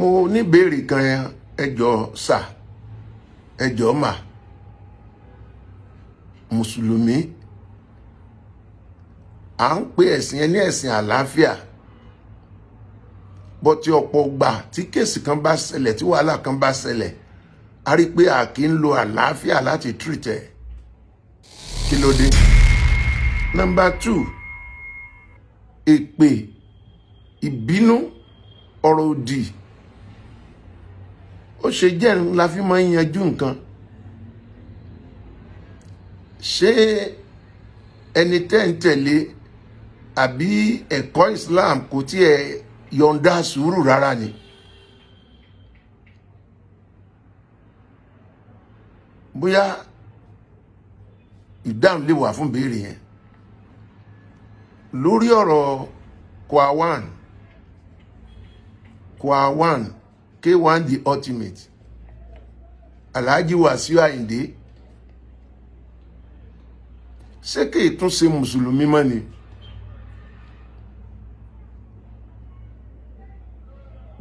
mo ní béèrè kan ẹjọ́ sà ẹjọ́ mà mùsùlùmí à ń pè ẹ̀sìn ẹni ẹ̀sìn àlàáfíà bọ́ tí ọ̀pọ̀ gbà tí kéèsì kan bá ṣẹlẹ̀ tí wàhálà kan bá ṣẹlẹ̀ a rí pé a kì í lo àlàáfíà láti treat ẹ̀ kí ló dé. Number 2, èpè ìbínú ọ̀rọ̀ òdì ó ṣe jẹ́ la fi máa ń yanjú nǹkan. Ṣé ẹni tẹ́ ń tẹ̀lé àbí ẹ̀kọ́ Islam kò tiẹ̀ yọ̀ǹda sùúrù rárá ni? Bóyá ìdáhùn lè wà fún béèrè yẹn lórí ọ̀rọ̀ Kwa1 K1 the ultimate Alhaji Wasiu Ayinde ṣé kí tún ṣe mùsùlùmí mọ́ ni?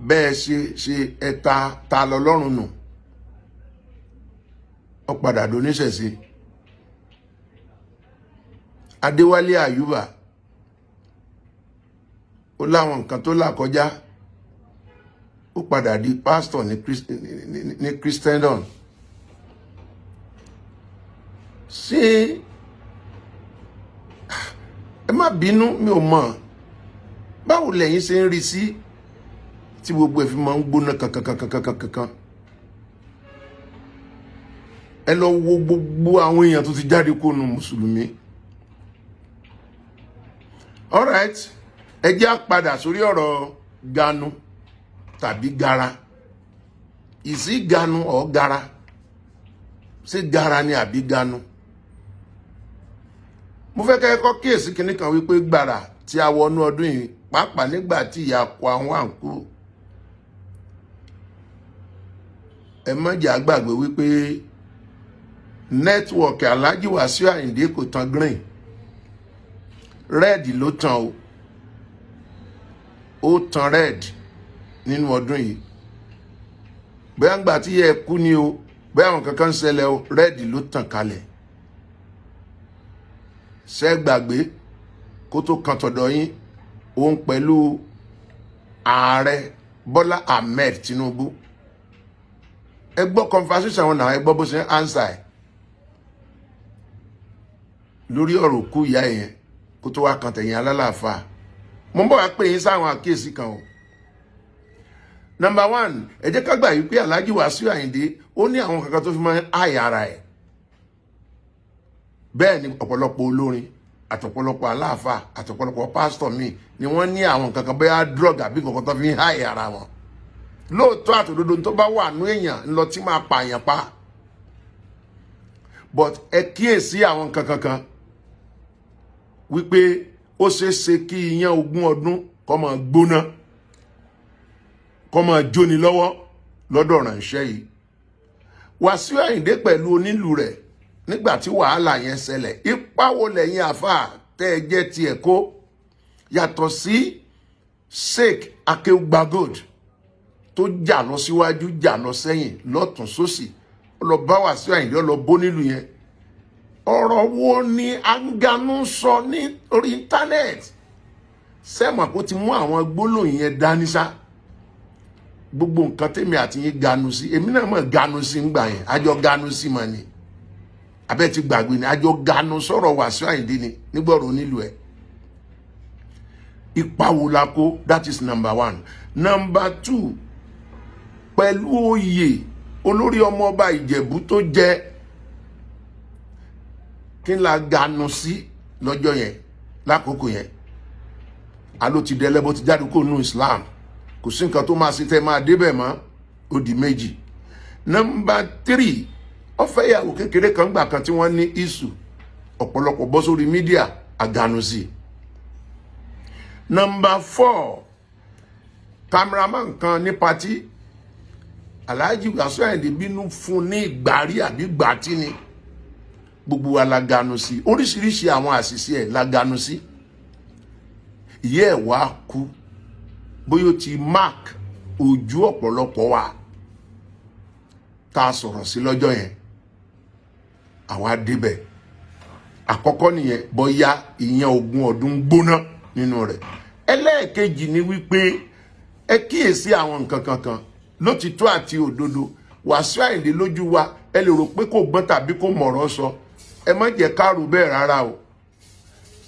Bẹ́ẹ̀ ṣe ẹ̀ta ta lọ́lọ́run nù ó padà doníṣẹ̀ṣe. Adéwálé Àyùbá ó láwọn nǹkan tó là kọjá ó padà di pásítọ̀ ní Christendom. Ṣé ẹ má bínú mi ò mọ̀ báwo lẹ́yìn ṣe ń rí sí tí gbogbo ẹ̀ fi máa ń gbóná kankan. Ẹ lọ wo gbogbo àwọn èèyàn tó ti jáde kó nu mùsùlùmí. All right, ẹ jẹ́ á padà sórí ọ̀rọ̀ Ganu tàbí Gara. Is it Ganu or Gara? Ṣé Gara ni àbí Ganu? Mo fẹ́ kẹ́kọ́ kíyèsí kinní kan wípé gbàrà tí a wọnú ọdún yìí pàápàá nígbà tí ìyá kọ àwọn àǹkú. Ẹ má jẹ́ á gbàgbé wípé nẹ́tíwọ̀kì Alhaji Wasiu Ayinde kò tan green. Red ló tan o. Ó tan red nínú ọdún yìí. Bóyá ńgbà tí yẹ kú ni o, bóyá àwọn kankan ṣẹlẹ̀ o, red ló tàn kalẹ̀. Ṣé gbàgbé kó tó kan tọ̀dọ̀ yín òun pẹ̀lú ààrẹ Bọ́lá Ahmed Tinubu. Ẹ gbọ́ conversation wọn náà, ẹ gbọ́ bó ṣe ń answer ẹ̀ lórí ọ̀rọ̀ kú ìyá yẹn kó tó wá kan tẹ̀yìn alálàáfà. Mo ń bọ̀ wá pè yín sáwọn àkíyèsí kan o. Number 1, ẹ jẹ́ ká gbà yí pé Alhaji Wasiu Ayinde ó ní àwọn kankan tó fi máa ń àyà ara ẹ̀. Bẹ́ẹ̀ ni ọ̀pọ̀lọpọ̀ olórin àtọ̀pọ̀lọpọ̀ aláàfà àtọ̀pọ̀lọpọ̀ pásítọ̀ míì ni wọ́n ní àwọn kankan bóyá drug àbí kankan tó fi ń àyà ara wọn. Lóòótọ́ àtòdodo tó bá wà nú èèyàn ńlọ tí máa pààyàn pa. But ẹ kíyèsí àwọn kankan wípé ó ṣeéṣe kí iyán 20 ọdún kó máa gbóná kó máa jóni lọ́wọ́ lọ́dọ̀ ránṣẹ́ yìí. Wasiu Ayinde pẹ̀lú onílù rẹ̀ nígbà tí wàhálà yẹn ṣẹlẹ̀, ipa wo lẹ́yìn àfáà tẹ́ ẹ jẹ́ tiẹ̀ kó yàtọ̀ sí Sheikh Akeugba Gold tó jà lọ síwájú jà lọ sẹ́yìn lọ́tún sósì ó lọ bá Wasiu Ayinde ó lọ bó nílù yẹn. Ọ̀rọ̀ wo ni Ganu sọ ní orí íńtánẹ́ẹ̀tì? Sẹ́mọ̀ kó ti mú àwọn gbólóhùn yẹn dání sá. Gbogbo nǹkan tèmi àti yín Ganu sí, èmi náà mọ̀ Ganu sí ńgbà yẹn, àjọ Ganu sí mọ̀ ni. Abẹ́ ti gbàgbé ni, àjọ Ganu sọ̀rọ̀ Wasiu Ayinde ni nígbọ̀rọ̀ nílùú ẹ̀. Ipa wo la kó? That is number 1. Number 2, pẹ̀lú oyè olórí ọmọ ọba Ìjẹ̀bú tó jẹ́ kí n la Ganu sí lọ́jọ́ yẹn lákòókò yẹn. Àló ti dẹlẹ́bọ ti jáde kó nú Islam, kò sí nǹkan tó máa ṣe tẹ́ máa débẹ̀ mọ́, ó di méjì. Number 3, ó fẹ́ ìyàwó kékeré kan gbà kan tí wọ́n ní isu ọ̀pọ̀lọpọ̀ bọ́ sórí mídíà Ganu sí. Number 4, cameraman kan ní pati Alhaji Wasiu Ayinde bínú fún ní ìgbàrí àbí gbàtí ni. Gbogbo wa la Ganu sí, oríṣiríṣi àwọn àṣìṣe ẹ̀ la Ganu sí. Ìyẹ́ ẹ̀ wá kú bóyá ó ti mark ojú ọ̀pọ̀lọpọ̀ wa tá a sọ̀rọ̀ sí lọ́jọ́ yẹn àwa débẹ̀ àkọ́kọ́ nìyẹn bóyá ìyẹn ogún ọdún gbóná nínú rẹ̀. ẹlẹ́ẹ̀kejì ni wípé ẹ kíyèsí àwọn nǹkan kankan lótìtọ́ àti òdodo. Wàsíù Àyìndé lójú wa ẹ lè rò pé kò gbọ́n tàbí kò mọ̀rọ̀ sọ, ẹ má jẹ́ ká rò bẹ́ẹ̀ rárá o.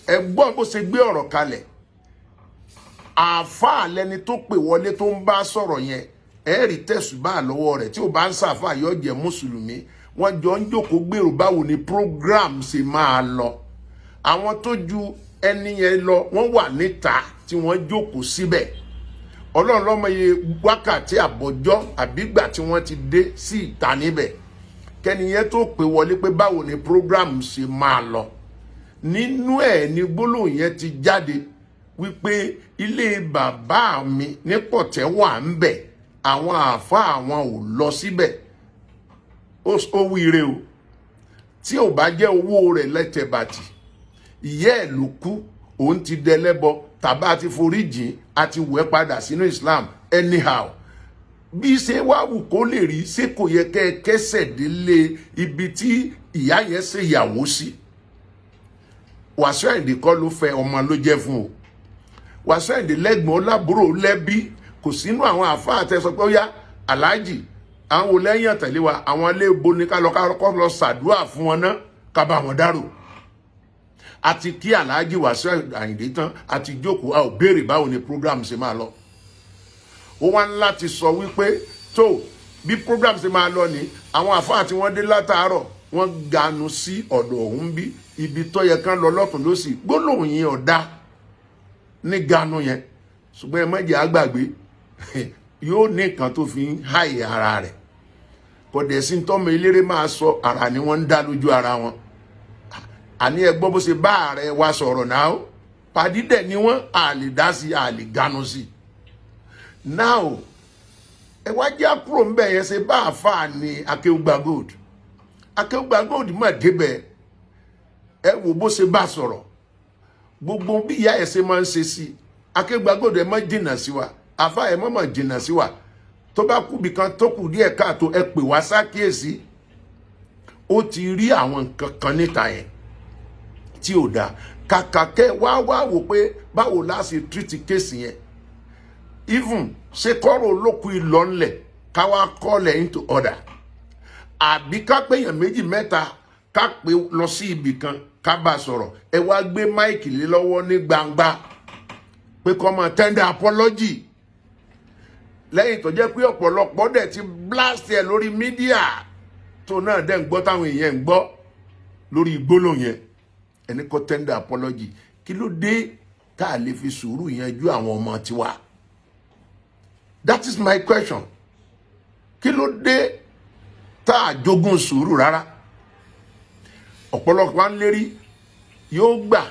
ẹ gbọ́ bó ṣe gbé ọ̀rọ̀ kalẹ̀. Àáfàá lẹni tó pè wọlé tó ń bá sọ̀rọ̀ yẹn, ẹ rí tẹ̀sùbá lọ́wọ́ rẹ̀ tí ò bá ń ṣàfáà yóò jẹ́ mùsùlùmí. Wọ́n jọ ń jókòó gbèrò báwo ni program ṣe máa lọ. Àwọn tó ju ẹni yẹn lọ wọ́n wà níta tí wọ́n jókòó síbẹ̀. Ọlọ́run ló mọ iye wákàtí àbọ̀jọ́ àbígbà tí wọ́n ti dé sí ìta níbẹ̀. Kẹ́niyẹn tó pè wọlé pé báwo ni program ṣe máa lọ. Nínú ẹ̀ ni gbólóhùn yẹn ti jáde wípé ilé bàbá mi ní Pọ̀tẹ́ wà ń bẹ̀, àwọn àáfàá àwọn ò lọ síbẹ̀. Ó wíire o. Tí ò bá jẹ́ owó rẹ̀ lẹ́tẹ̀bàtì, ìyá ẹ̀ ló kú, òun ti dẹlẹ́bọ, tàbá ti foríjìn àti wẹ̀ padà sínú Islam anyhow. Bí ṣe wá wù kó lè rí, ṣé kò yẹ kẹ́ ẹ kẹ́sẹ̀ délé ibi tí ìyá yẹn ṣe ìyàwó sí. Wàsíù Àyìndé kọ́ ló fẹ́, ọmọ ló jẹ́ fún o. Wàsíù Àyìndé lẹ́gbọ̀n lábúrò lẹ́bí, kò sínú àwọn àfáà tẹ́ sọ pé ó yá aláàjì àwọn olẹ́yìn àtẹ̀lé wa, àwọn ilé ibo ní ká lọ ṣàdúrà fún wọn náà ká bá wọn dárò. Àti kí aláàjì Wàsíù Àyìndé tán àti jókòó, a ò béèrè báwo ni program ṣe máa lọ. Ó wá ń láti sọ wípé tó bí program ṣe máa lọ ní àwọn àfáà tí wọ́n dé látàárọ̀ wọ́n ganu sí ọ̀dọ̀ ọ̀hún bí ibi tó yẹ kán lọ lọ́tún lósì. Gbólóhùn yẹn ọ̀dá ní ganu yẹn, ṣùgbọ́n ẹ má jẹ́ àgbàgbé yóò ní nǹkan tó fi ń háyè ara rẹ̀. Kò dẹ̀ sí tọ́mọ eléré máa sọ, ara ni wọ́n ń dá lójú ara wọn. Àní ẹ gbọ́ bó ṣe bá ààrẹ wa sọ̀rọ̀ náà ó pàdídẹ̀ ni wọ́n à lè dá sí, à lè ganu sí. Now ẹ wá jẹ́ kúrò ńbẹ̀ yẹn ṣe bá àfáà ní Akéwùgbà Gold. Akéwùgbà Gold mà débẹ̀, ẹ wò bó ṣe bá sọ̀rọ̀, gbogbo bí ìyá ẹ̀ ṣe máa ń ṣe sí. Akéwùgbà Gold ẹ má jìnnà sí wa, àfáà ẹ má mà jìnnà sí wa. Tó bá kú bìkan tó kù díẹ̀ káàtó ẹ pè wá sákíyèsí. Ó ti rí àwọn nǹkan kan níta yẹn tí ò dáa. Kàkà kẹ́ wá wò pé báwo la ṣe treat kéèsì yẹn. Even ṣe kọ́rọ̀ olókù ìlọ́nlẹ̀ ká wá kọ́lẹ̀ into order. Àbí ká péyàn méjì mẹ́ta ká pé lọ sí ibì kan ká bá sọ̀rọ̀. Ẹ wá gbé máìkì lé lọ́wọ́ ní gbangba pé kó máa tender apology. Lẹ́yìn tó jẹ́ pé ọ̀pọ̀lọpọ̀ dẹ̀ ti blast ẹ̀ lórí mídíà tó náà dẹ̀ ń gbọ́ táwọn èèyàn ń gbọ́ lórí gbólóhùn yẹn. Ẹni kó tender apology. Kí ló dé tá a lè fi sùúrù yanjú àwọn ọmọ tiwa? That is my question. Kí ló dé tá a jogún sùúrù rárá? Ọ̀pọ̀lọpọ̀ wa ń lérí yóò gbà,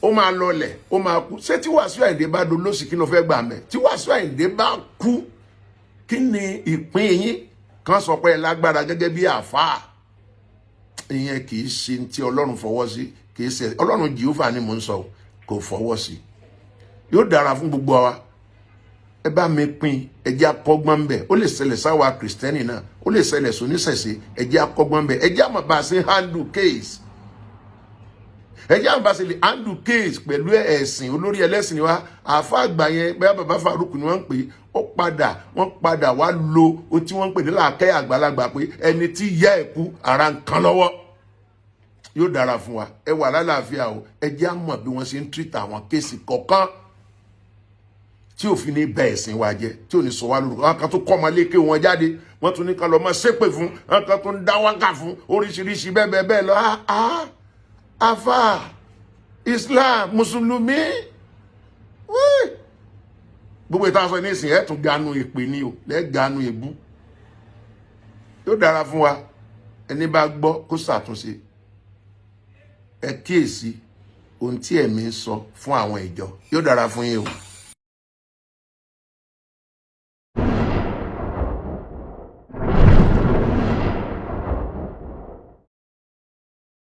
ó máa lọlẹ̀, ó máa kú. Ṣé tí Wàsíù Àyìndé bá dolóṣì kí ló fẹ́ gbà mẹ́? Tí Wàsíù Àyìndé bá kú, kí ni ìpín yín? Kan sọ pé ẹ lágbára gẹ́gẹ́ bí àfáà. Ìyẹn kì í ṣe tí Ọlọ́run fọwọ́ sí, kì í ṣe Ọlọ́run Jèhófà ni mò ń sọ, kò fọwọ́ sí. Yóò dára fún gbogbo wa. Ẹ bá mi pín, ẹ jẹ́ akọ́gbọ́n ń bẹ̀. Ó lè ṣẹlẹ̀ sáwa Kristẹni náà, ó lè ṣẹlẹ̀ sóníṣẹ̀ṣe, ẹ jẹ́ akọ́gbọ́n ń bẹ̀. Ẹ jẹ́ àmọ̀ bá ṣe handle case. Ẹ jẹ́ àmọ̀ bá ṣe lè handle case pẹ̀lú ẹ̀sìn. Olórí ẹlẹ́sìn ni wa, àáfà àgbà yẹn bẹ́ẹ̀ bàbá Fárúkù ni wọ́n ń pè é. Wọ́n padà wá lo ohun tí wọ́n ń pè ní làákàyè àgbàlagbà pé ẹni tí ìyá ẹ̀ kú ara ń kan lọ́wọ́. Yóò dára fún wa. Ẹ wà lálàáfíà o. Ẹ jẹ́ àmọ̀ bí wọ́n ṣe ń treat àwọn kéèsì kọ̀ọ̀kan tí òfin ní bẹ́ẹ̀ sìn wa jẹ́, tí ò ní sọ wá lórúkọ. Àwọn kan tó kọ́ ọmọ lékè wọn jáde, wọ́n tún ní kan lọ máa ṣépè fún, àwọn kan tó ń dá wákà fún oríṣiríṣi bẹ́ẹ̀ lọ. Àfà Islam Mùsùlùmí gbogbo ìta sọ ní ìsìn ẹ̀ tún ganu ìpè ní o, lẹ́ganu ìbú. Yóò dára fún wa. Ẹni bá gbọ́ kó ṣàtúnṣe. Ẹ kíyèsí ohun tí ẹ̀mí ń sọ fún àwọn ìjọ. Yóò dára fún yín o.